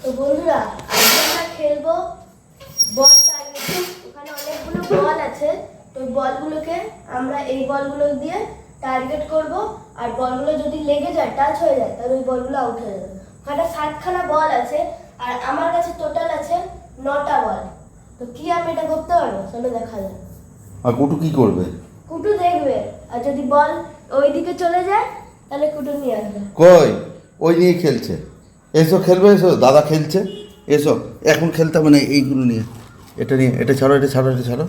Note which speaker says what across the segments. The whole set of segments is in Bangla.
Speaker 1: তো বন্ধুরা আজকে আমরা খেলবো বল টার্গেটিং। ওখানে অনেকগুলো বল আছে, তো বলগুলোকে আমরা এই বলগুলো দিয়ে টার্গেট করব, আর বলগুলো যদি লেগে যায়, টাচ হয়ে যায়, তাহলে ওই বলগুলো আউট হয়ে যাবে। ওখানে 7খানা বল আছে, আর আমার কাছে টোটাল আছে 9টা বল। তো কি আমি এটা করতে পারবো? চলো দেখা যাক।
Speaker 2: আর কুটু কি করবে?
Speaker 1: কুটু দেখবে, আর যদি বল ওইদিকে চলে যায় তাহলে কুটু নিয়ে আসবে।
Speaker 2: কই ওই নিয়ে খেলছে, এসো খেলবে, এসো দাদা খেলছে, এসো এখন খেলতে হবে না এইগুলো নিয়ে, এটা নিয়ে, এটা ছাড়ো, এটা ছাড়ো, এটা ছাড়ো,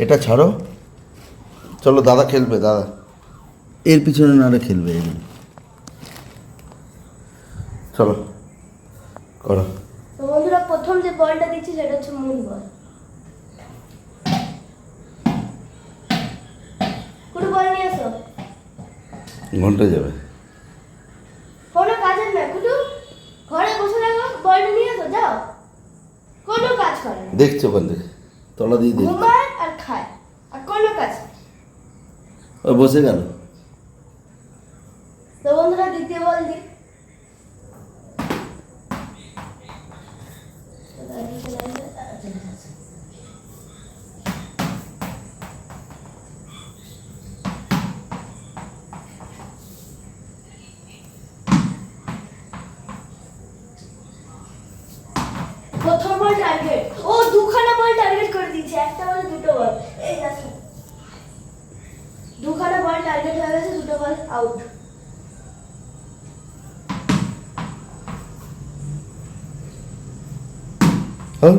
Speaker 2: এটা ছাড়ো, চলো দাদা খেলবে, দাদা এর পিছনে নাহলে খেলবে এগুলো, চলো করো।
Speaker 1: তো বন্ধুরা প্রথম যে বলটা দিচ্ছি সেটা হচ্ছে মূল বল। কুটু বল নিয়ে এসো।
Speaker 2: ঘন্টা যাবে,
Speaker 1: কোনো কাজের না কুটু, ঘরে বসে থাকো, বলটা নিয়ে এসো, যাও। কোনো কাজ করে না,
Speaker 2: দেখছো ওখান থেকে তলা দিয়ে দেখছো,
Speaker 1: ঘুমায় আর খায়, আর কোনো কাজ নেই।
Speaker 2: ও বসে গেল।
Speaker 1: তো বন্ধুরা দ্বিতীয় বল দিই। প্রথম বল টার্গেট, ও দুখানা বল টার্গেট করে দিয়েছে, একটা বলে দুটো বল। এই দেখো, দুখানা বল টার্গেট হয়ে গেছে, দুটো বল আউট।
Speaker 2: হ্যাঁ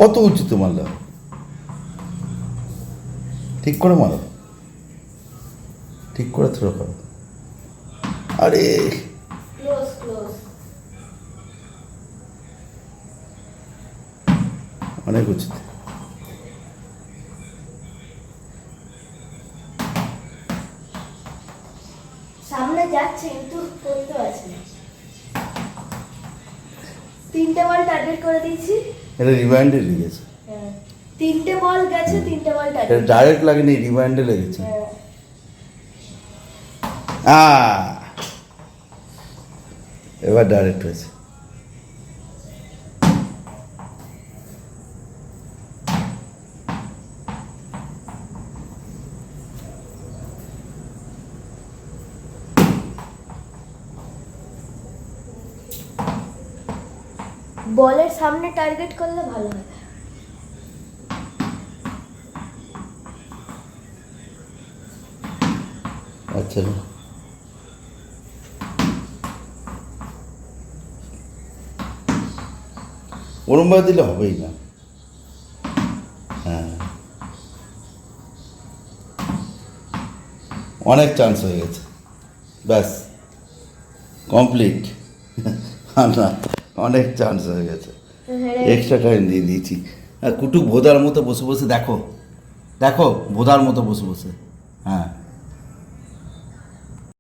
Speaker 2: অত উঁচুতে মারল, ঠিক করে মারো, ঠিক করে থ্রো করো। আরে
Speaker 1: ক্লোজ ক্লোজ।
Speaker 2: অনেক উঁচুতে,
Speaker 1: সামনে যাচ্ছে কিন্তু করতে পারছে না। 3টে বল টার্গেট করে দিয়েছি।
Speaker 2: এটা রিমাইন্ডে লেগেছে,
Speaker 1: হ্যাঁ, 3টে বল গেছে, 3টে বল
Speaker 2: এটা
Speaker 1: টার্গেট।
Speaker 2: ডাইরেক্ট লাগেনি, রিমাইন্ডে লেগেছে। এবার ডাইরেক্ট হয়েছে।
Speaker 1: বলের সামনে টার্গেট করলে ভালো হয়।
Speaker 2: আচ্ছা না, ওরমভাবে দিলে হবেই না। হ্যাঁ অনেক চান্স হয়ে গেছে, ব্যাস কমপ্লিট। না অনেক চান্স হয়ে গেছে, এক্সট্রা টাইম দিয়ে দিয়েছি। আর কুটু ভোদার মতো বসে বসে দেখো, দেখো ভোদার মতো বসে বসে, হ্যাঁ